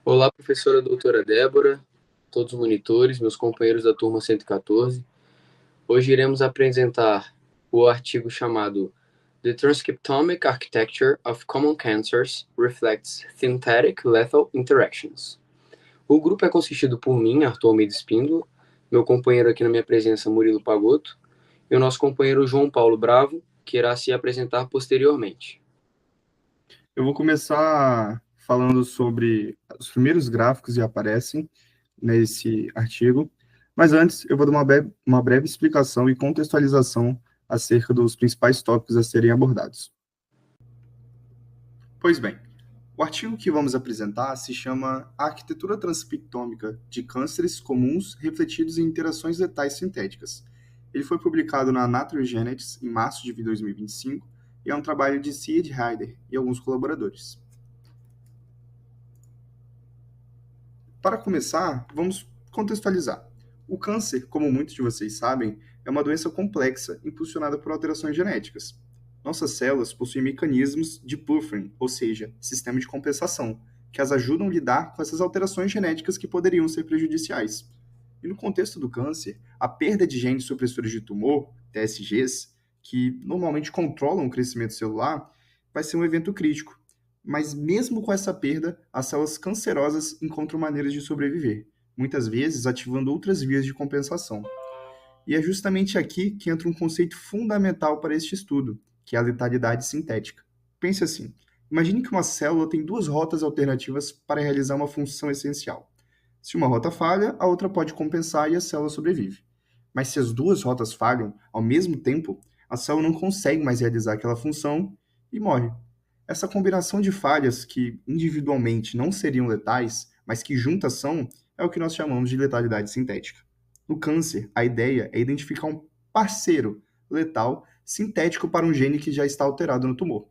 Olá, professora doutora Débora, todos os monitores, meus companheiros da turma 114. Hoje iremos apresentar o artigo chamado The Transcriptomic Architecture of Common Cancers Reflects Synthetic Lethal Interactions. O grupo é consistido por mim, Arthur Almeida Espíndola, meu companheiro aqui na minha presença, Murilo Pagotto, e o nosso companheiro João Paulo Bravo, que irá se apresentar posteriormente. Eu vou começar falando sobre os primeiros gráficos que aparecem nesse artigo, mas antes eu vou dar uma breve explicação e contextualização acerca dos principais tópicos a serem abordados. Pois bem, o artigo que vamos apresentar se chama Arquitetura Transcriptômica de Cânceres Comuns Refletidos em Interações Letais Sintéticas. Ele foi publicado na Nature Genetics em março de 2025 e é um trabalho de Syed Haider e alguns colaboradores. Para começar, vamos contextualizar. O câncer, como muitos de vocês sabem, é uma doença complexa impulsionada por alterações genéticas. Nossas células possuem mecanismos de buffering, ou seja, sistema de compensação, que as ajudam a lidar com essas alterações genéticas que poderiam ser prejudiciais. E no contexto do câncer, a perda de genes supressores de tumor, TSGs, que normalmente controlam o crescimento celular, vai ser um evento crítico. Mas mesmo com essa perda, as células cancerosas encontram maneiras de sobreviver, muitas vezes ativando outras vias de compensação. E é justamente aqui que entra um conceito fundamental para este estudo, que é a letalidade sintética. Pense assim, imagine que uma célula tem duas rotas alternativas para realizar uma função essencial. Se uma rota falha, a outra pode compensar e a célula sobrevive. Mas se as duas rotas falham ao mesmo tempo, a célula não consegue mais realizar aquela função e morre. Essa combinação de falhas que individualmente não seriam letais, mas que juntas são, é o que nós chamamos de letalidade sintética. No câncer, a ideia é identificar um parceiro letal sintético para um gene que já está alterado no tumor.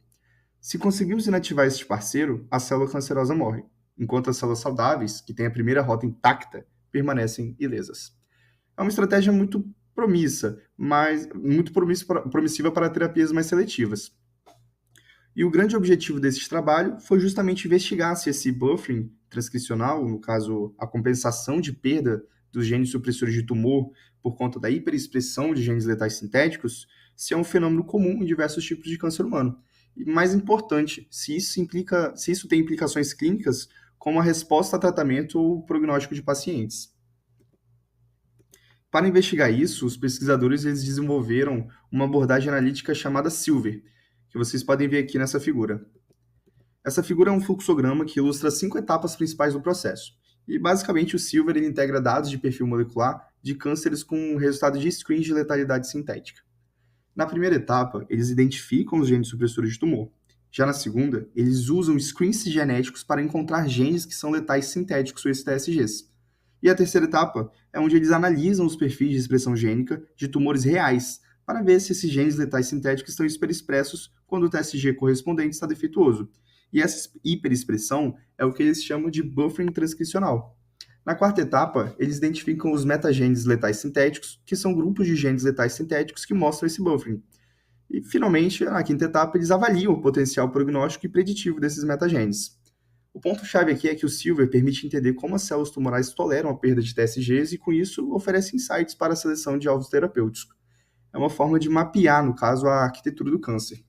Se conseguimos inativar esse parceiro, a célula cancerosa morre, enquanto as células saudáveis, que têm a primeira rota intacta, permanecem ilesas. É uma estratégia muito promissa, mas muito promissiva para terapias mais seletivas. E o grande objetivo desse trabalho foi justamente investigar se esse buffering transcricional, no caso, a compensação de perda dos genes supressores de tumor por conta da hiperexpressão de genes letais sintéticos, se é um fenômeno comum em diversos tipos de câncer humano. E mais importante, se isso tem implicações clínicas, como a resposta a tratamento ou prognóstico de pacientes. Para investigar isso, os pesquisadores eles desenvolveram uma abordagem analítica chamada Silver, que vocês podem ver aqui nessa figura. Essa figura é um fluxograma que ilustra 5 etapas principais do processo. E basicamente o Silver ele integra dados de perfil molecular de cânceres com resultado de screen de letalidade sintética. Na primeira etapa, eles identificam os genes supressores de tumor. Já na segunda, eles usam screens genéticos para encontrar genes que são letais sintéticos, ou TSGs. E a terceira etapa é onde eles analisam os perfis de expressão gênica de tumores reais, para ver se esses genes letais sintéticos estão hiperexpressos quando o TSG correspondente está defeituoso. E essa hiperexpressão é o que eles chamam de buffering transcricional. Na quarta etapa, eles identificam os metagenes letais sintéticos, que são grupos de genes letais sintéticos que mostram esse buffering. E, finalmente, na quinta etapa, eles avaliam o potencial prognóstico e preditivo desses metagenes. O ponto-chave aqui é que o Silver permite entender como as células tumorais toleram a perda de TSGs e, com isso, oferece insights para a seleção de alvos terapêuticos. É uma forma de mapear, no caso, a arquitetura do câncer.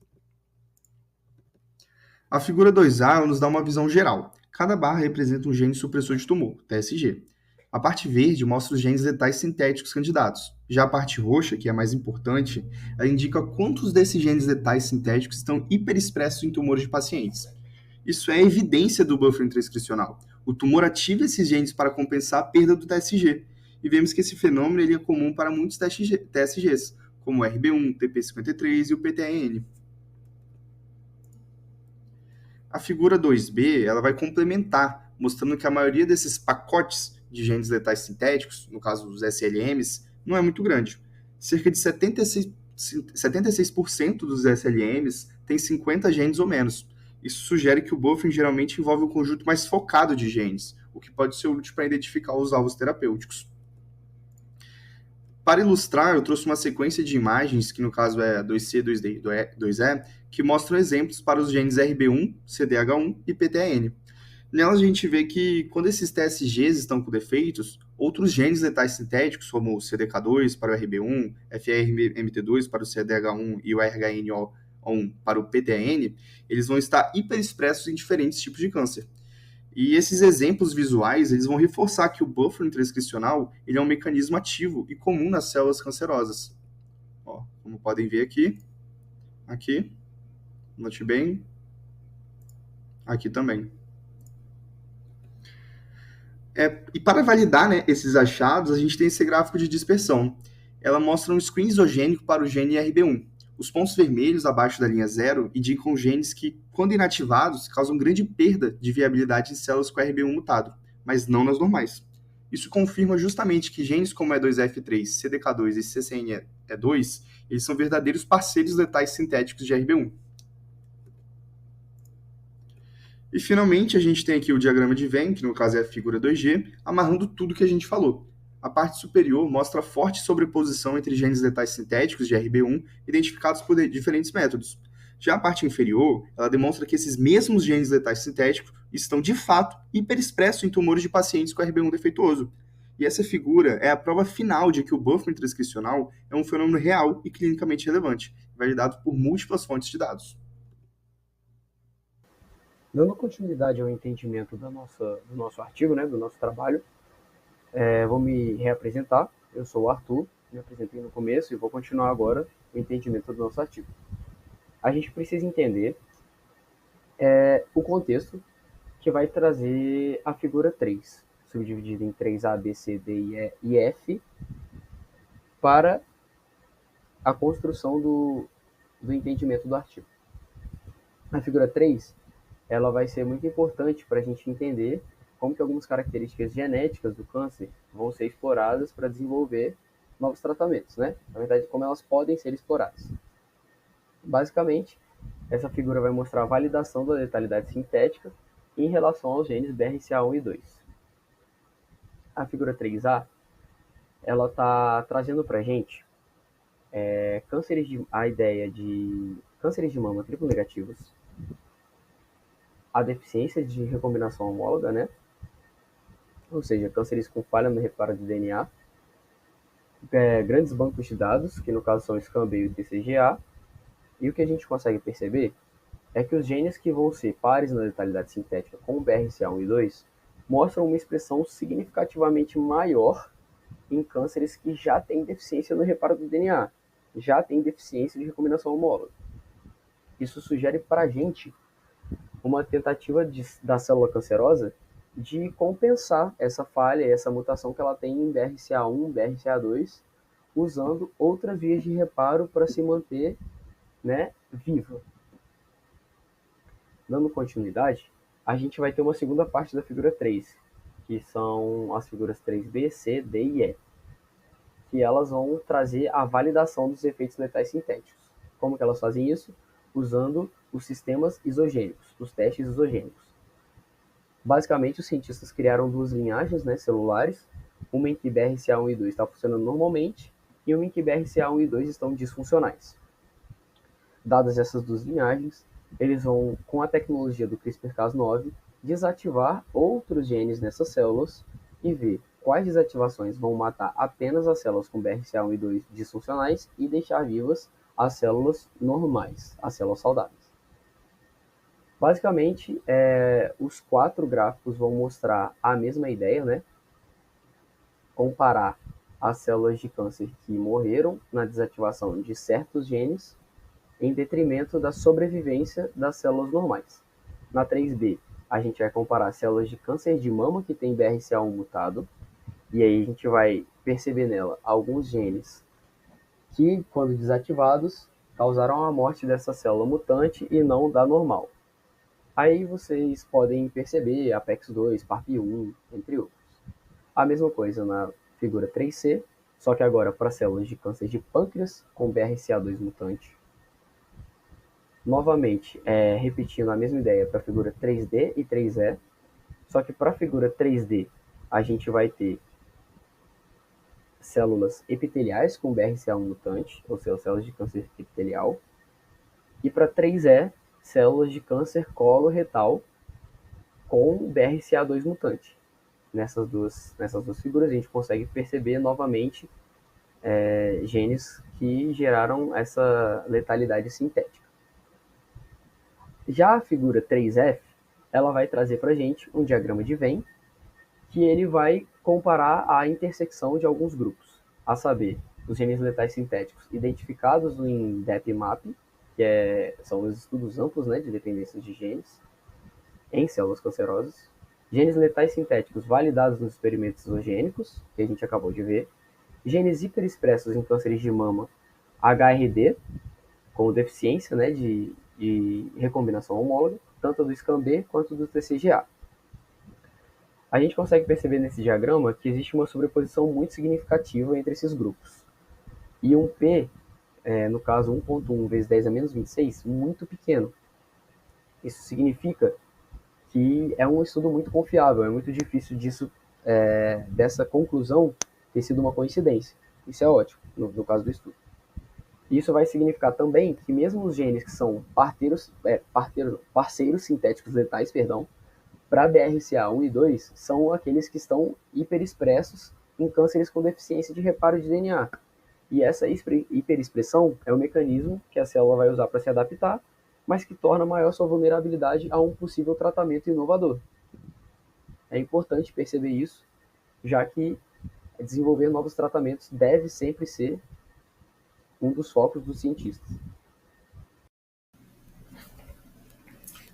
A figura 2A nos dá uma visão geral. Cada barra representa um gene supressor de tumor, TSG. A parte verde mostra os genes letais sintéticos candidatos. Já a parte roxa, que é a mais importante, ela indica quantos desses genes letais sintéticos estão hiperexpressos em tumores de pacientes. Isso é evidência do buffering transcricional. O tumor ativa esses genes para compensar a perda do TSG. E vemos que esse fenômeno ele é comum para muitos TSGs, como o RB1, TP53 e o PTN. A figura 2B ela vai complementar, mostrando que a maioria desses pacotes de genes letais sintéticos, no caso dos SLMs, não é muito grande. Cerca de 76% dos SLMs tem 50 genes ou menos. Isso sugere que o buffering geralmente envolve um conjunto mais focado de genes, o que pode ser útil para identificar os alvos terapêuticos. Para ilustrar, eu trouxe uma sequência de imagens, que no caso é 2C, 2D e 2E, que mostram exemplos para os genes RB1, CDH1 e PTN. Nela a gente vê que quando esses TSGs estão com defeitos, outros genes letais sintéticos, como o CDK2 para o RB1, FRMT2 para o CDH1 e o RHNO1 para o PTN, eles vão estar hiperexpressos em diferentes tipos de câncer. E esses exemplos visuais, eles vão reforçar que o buffer transcricional, ele é um mecanismo ativo e comum nas células cancerosas. Ó, como podem ver aqui, note bem, aqui também. E para validar, né, esses achados, a gente tem esse gráfico de dispersão. Ela mostra um screen isogênico para o gene RB1. Os pontos vermelhos abaixo da linha zero indicam genes que, quando inativados, causam grande perda de viabilidade em células com RB1 mutado, mas não nas normais. Isso confirma justamente que genes como E2F3, CDK2 e CCNE2, eles são verdadeiros parceiros letais sintéticos de RB1. E finalmente a gente tem aqui o diagrama de Venn, que no caso é a figura 2G, amarrando tudo que a gente falou. A parte superior mostra forte sobreposição entre genes letais sintéticos de RB1 identificados por diferentes métodos. Já a parte inferior, ela demonstra que esses mesmos genes letais sintéticos estão de fato hiperexpressos em tumores de pacientes com RB1 defeituoso. E essa figura é a prova final de que o buffer transcricional é um fenômeno real e clinicamente relevante, validado por múltiplas fontes de dados. Dando continuidade ao entendimento do nosso artigo, né, do nosso trabalho, vou me reapresentar. Eu sou o Arthur, me apresentei no começo e vou continuar agora o entendimento do nosso artigo. A gente precisa entender o contexto que vai trazer a figura 3, subdividida em 3A, B, C, D e F, para a construção do entendimento do artigo. A figura 3, ela vai ser muito importante para a gente entender como que algumas características genéticas do câncer vão ser exploradas para desenvolver novos tratamentos, né? Na verdade, como elas podem ser exploradas. Basicamente, essa figura vai mostrar a validação da letalidade sintética em relação aos genes BRCA1 e 2. A figura 3A, ela está trazendo para a gente a ideia de cânceres de mama triplo negativos, a deficiência de recombinação homóloga, né? Ou seja, cânceres com falha no reparo de DNA, grandes bancos de dados, que no caso são o SCAMB e o TCGA, e o que a gente consegue perceber é que os genes que vão ser pares na letalidade sintética com o BRCA1 e 2 mostram uma expressão significativamente maior em cânceres que já têm deficiência no reparo do DNA, já têm deficiência de recombinação homóloga. Isso sugere para a gente uma tentativa da célula cancerosa de compensar essa falha, essa mutação que ela tem em BRCA1, BRCA2, usando outras vias de reparo para se manter, né, viva. Dando continuidade, a gente vai ter uma segunda parte da figura 3, que são as figuras 3B, C, D e E, que elas vão trazer a validação dos efeitos letais sintéticos. Como que elas fazem isso? Usando os sistemas isogênicos, os testes isogênicos. Basicamente, os cientistas criaram duas linhagens, né, celulares, uma em que BRCA1 e 2 está funcionando normalmente e uma em que BRCA1 e 2 estão disfuncionais. Dadas essas duas linhagens, eles vão, com a tecnologia do CRISPR-Cas9, desativar outros genes nessas células e ver quais desativações vão matar apenas as células com BRCA1 e 2 disfuncionais e deixar vivas as células normais, as células saudáveis. Basicamente, os 4 gráficos vão mostrar a mesma ideia, né? Comparar as células de câncer que morreram na desativação de certos genes em detrimento da sobrevivência das células normais. Na 3B, a gente vai comparar células de câncer de mama que tem BRCA1 mutado, e aí a gente vai perceber nela alguns genes que, quando desativados, causaram a morte dessa célula mutante e não da normal. Aí vocês podem perceber APEX2, PARP1, entre outros. A mesma coisa na figura 3C, só que agora para células de câncer de pâncreas com BRCA2 mutante. Novamente, repetindo a mesma ideia para a figura 3D e 3E, só que para a figura 3D a gente vai ter células epiteliais com BRCA1 mutante, ou seja, células de câncer epitelial, e para 3E, células de câncer coloretal com BRCA2 mutante. Nessas duas figuras a gente consegue perceber novamente genes que geraram essa letalidade sintética. Já a figura 3F, ela vai trazer para a gente um diagrama de Venn, que ele vai comparar a intersecção de alguns grupos, a saber, os genes letais sintéticos identificados em DEPMAP, que são os estudos amplos, né, de dependências de genes em células cancerosas, genes letais sintéticos validados nos experimentos isogênicos, que a gente acabou de ver, genes hiperexpressos em cânceres de mama, HRD, com deficiência, né, de recombinação homóloga, tanto do SCAM-B quanto do TCGA. A gente consegue perceber nesse diagrama que existe uma sobreposição muito significativa entre esses grupos. E um P, no caso 1.1 vezes 10 a menos 26, muito pequeno. Isso significa que é um estudo muito confiável, é muito difícil dessa conclusão ter sido uma coincidência. Isso é ótimo, no caso do estudo. Isso vai significar também que mesmo os genes que são parceiros sintéticos letais, para BRCA1 e 2, são aqueles que estão hiperexpressos em cânceres com deficiência de reparo de DNA. E essa hiperexpressão é o mecanismo que a célula vai usar para se adaptar, mas que torna maior sua vulnerabilidade a um possível tratamento inovador. É importante perceber isso, já que desenvolver novos tratamentos deve sempre ser um dos focos dos cientistas.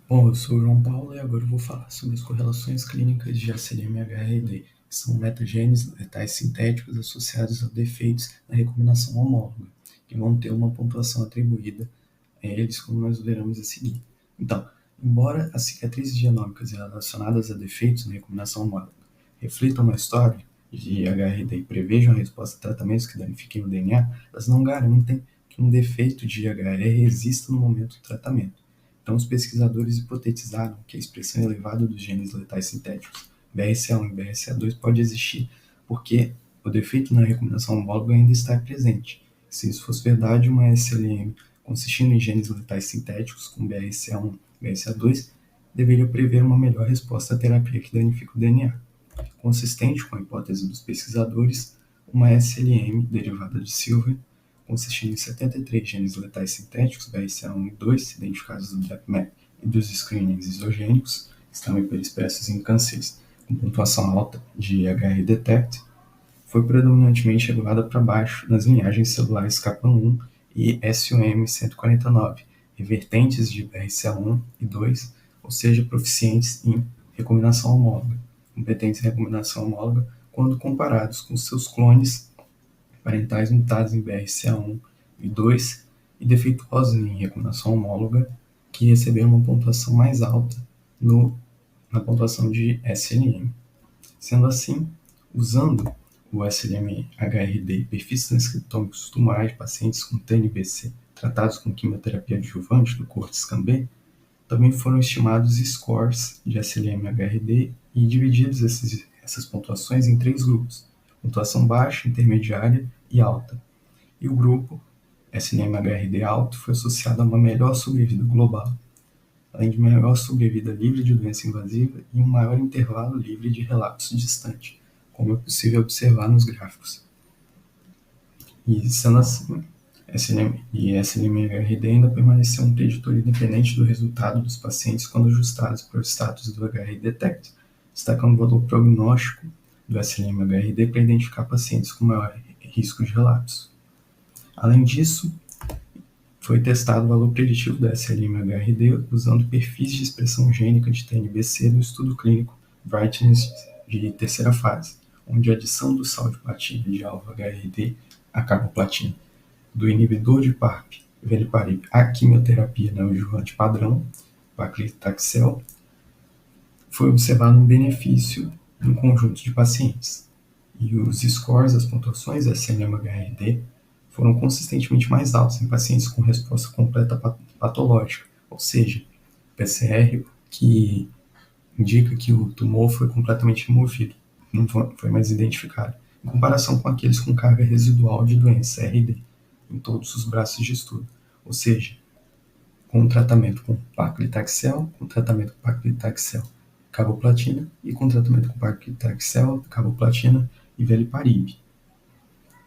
Bom, eu sou o João Paulo e agora eu vou falar sobre as correlações clínicas de SLM-HRD, que são metagenes letais sintéticos associados a defeitos na recombinação homóloga, que vão ter uma pontuação atribuída a eles, como nós veremos a seguir. Então, embora as cicatrizes genômicas relacionadas a defeitos na recombinação homóloga reflitam uma história de HRD e prevejam a resposta a tratamentos que danifiquem o DNA, elas não garantem que um defeito de HRD exista no momento do tratamento. Então, os pesquisadores hipotetizaram que a expressão elevada dos genes letais sintéticos BRCA1 e BRCA2 pode existir porque o defeito na recombinação homóloga ainda está presente. Se isso fosse verdade, uma SLM consistindo em genes letais sintéticos com BRCA1 e BRCA2 deveria prever uma melhor resposta à terapia que danifica o DNA. Consistente com a hipótese dos pesquisadores, uma SLM derivada de Silver consistindo em 73 genes letais sintéticos, BRCA1 e 2, identificados do DEPMAP e dos screenings isogênicos, que estão hiperexpressos em cânceres com pontuação alta de HRD-Detect, foi predominantemente elevada para baixo nas linhagens celulares Kaplan1 e SUM149, revertentes de BRCA1 e 2, ou seja, proficientes em recombinação homóloga, competentes em recombinação homóloga quando comparados com seus clones parentais mutados em BRCA1 e 2 e defeituosos em recombinação homóloga, que receberam uma pontuação mais alta na pontuação de SLM. Sendo assim, usando o SLM-HRD e perfis transcriptômicos tumorais de pacientes com TNBC tratados com quimioterapia adjuvante do coorte SCAM-B, também foram estimados scores de SLM-HRD e divididos essas pontuações em 3 grupos: pontuação baixa, intermediária e alta. E o grupo SLM-HRD alto foi associado a uma melhor sobrevida global, além de melhor sobrevida livre de doença invasiva e um maior intervalo livre de relapso distante, como é possível observar nos gráficos. E sendo assim, SLM-HRD ainda permaneceu um preditor independente do resultado dos pacientes quando ajustados para o status do HRD-Detect, destacando o valor prognóstico do SLM-HRD para identificar pacientes com maior risco de relapso. Além disso, foi testado o valor preditivo do SLM-HRD usando perfis de expressão gênica de TNBC do estudo clínico Brightness de terceira fase, onde a adição do sal de platina de alvo HRD à carboplatina do inibidor de PARP, veliparib, à quimioterapia neoadjuvante padrão, paclitaxel, foi observado um benefício em um conjunto de pacientes. E os scores, as pontuações SLM-HRD, foram consistentemente mais altos em pacientes com resposta completa patológica, ou seja, PCR que indica que o tumor foi completamente removido, não foi mais identificado, em comparação com aqueles com carga residual de doença RD, em todos os braços de estudo, ou seja, com tratamento com paclitaxel, com tratamento com paclitaxel carboplatina e com tratamento com paclitaxel, carboplatina e veliparib.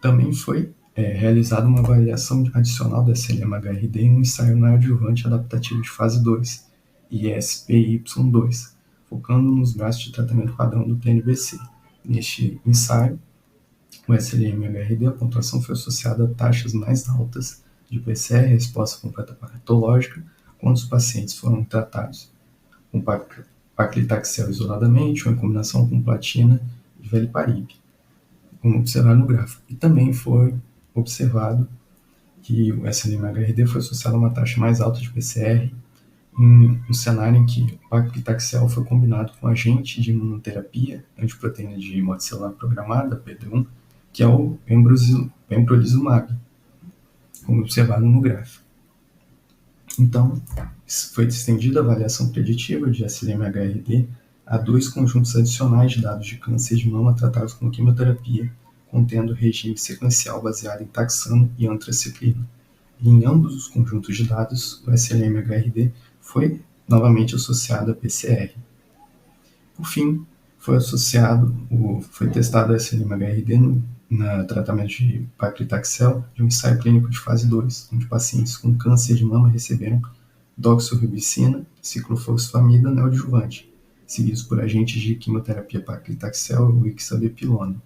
Também foi realizada uma avaliação adicional da SLM-HRD em um ensaio neoadjuvante adaptativo de fase 2, ISPY2, focando nos braços de tratamento padrão do TNBC. Neste ensaio, o SLM-HRD, a pontuação foi associada a taxas mais altas de PCR, resposta completa patológica, quando os pacientes foram tratados com paclitaxel isoladamente ou em combinação com platina e veliparib, como observado no gráfico. E também foi observado que o SLM-HRD foi associado a uma taxa mais alta de PCR em um cenário em que o paclitaxel foi combinado com agente de imunoterapia antiproteína de morte celular programada, PD-1, que é o pembrolizumab, como observado no gráfico. Então, foi estendida a avaliação preditiva de SLM-HRD a 2 conjuntos adicionais de dados de câncer de mama tratados com quimioterapia, contendo regime sequencial baseado em taxano e antraciclina. E em ambos os conjuntos de dados, o SLM-HRD foi novamente associado a PCR. Por fim, foi testado a SLM-HRD no tratamento de paclitaxel de um ensaio clínico de fase 2, onde pacientes com câncer de mama receberam doxorubicina, ciclofosfamida neoadjuvante, seguidos por agentes de quimioterapia paclitaxel e ixabepilona.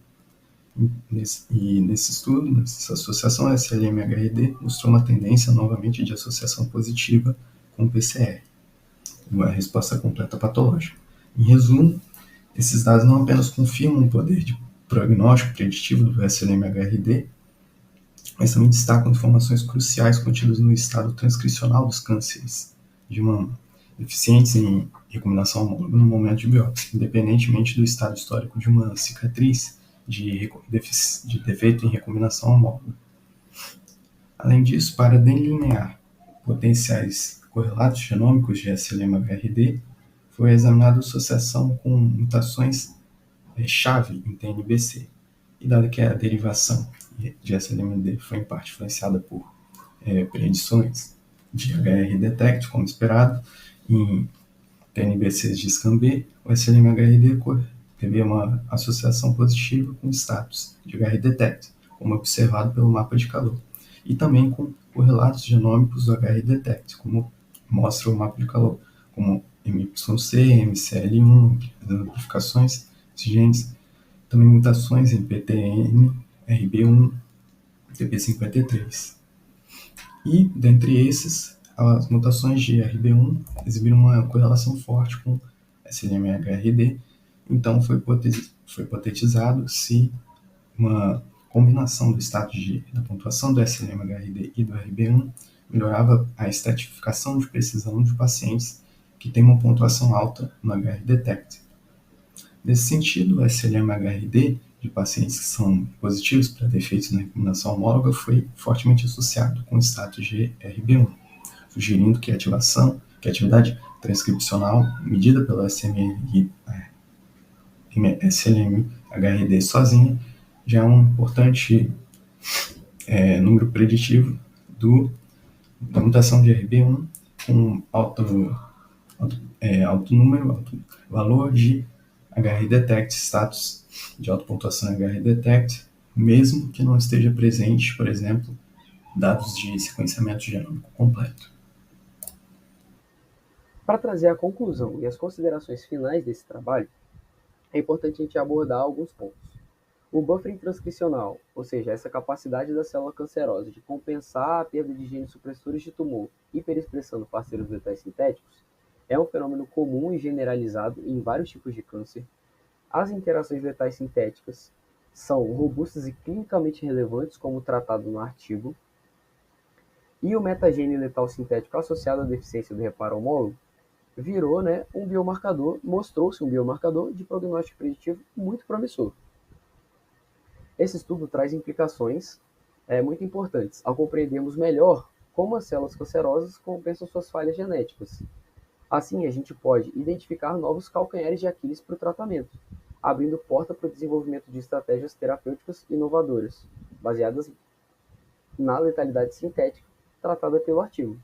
Nesse estudo, nessa associação, a SLM-HRD mostrou uma tendência novamente de associação positiva com o PCR, uma resposta completa patológica. Em resumo, esses dados não apenas confirmam o poder de prognóstico preditivo do SLM-HRD, mas também destacam informações cruciais contidas no estado transcricional dos cânceres de mama, deficientes em recombinação homóloga no momento de biópsia, independentemente do estado histórico de uma cicatriz de defeito em recombinação homóloga. Além disso, para delinear potenciais correlatos genômicos de SLM-HRD, foi examinada a associação com mutações chave em TNBC. E dado que a derivação de SLM-HRD foi em parte influenciada por predições de HR-detect, como esperado, em TNBCs de SCAM-B, o SLM-HRD teve uma associação positiva com status de HR-detect, como observado pelo mapa de calor, e também com correlatos genômicos do HR-detect, como mostra o mapa de calor, como MYC, MCL1, amplificações de genes, também mutações em PTN, RB1, TP53. E, dentre esses, as mutações de RB1 exibiram uma correlação forte com SLM-HRD, então foi hipotetizado se uma combinação do status da pontuação do SLM-HRD e do RB1 melhorava a estratificação de precisão de pacientes que têm uma pontuação alta no HR-detect. Nesse sentido, o SLM-HRD de pacientes que são positivos para defeitos na recombinação homóloga foi fortemente associado com o status de RB1, sugerindo que a atividade transcripcional medida pelo SLM-HRD sozinha já é um importante número preditivo da mutação de RB1 com alto valor de HR-detect, status de alta pontuação HR-detect, mesmo que não esteja presente, por exemplo, dados de sequenciamento genômico completo. Para trazer a conclusão e as considerações finais desse trabalho, é importante a gente abordar alguns pontos. O buffering transcricional, ou seja, essa capacidade da célula cancerosa de compensar a perda de genes supressores de tumor hiperexpressando parceiros letais sintéticos, é um fenômeno comum e generalizado em vários tipos de câncer. As interações letais sintéticas são robustas e clinicamente relevantes, como tratado no artigo, e o metagene letal sintético associado à deficiência do reparo homólogo virou, um biomarcador, mostrou-se um biomarcador de prognóstico preditivo muito promissor. Esse estudo traz implicações muito importantes ao compreendermos melhor como as células cancerosas compensam suas falhas genéticas. Assim, a gente pode identificar novos calcanhares de Aquiles para o tratamento, abrindo porta para o desenvolvimento de estratégias terapêuticas inovadoras, baseadas na letalidade sintética tratada pelo artigo.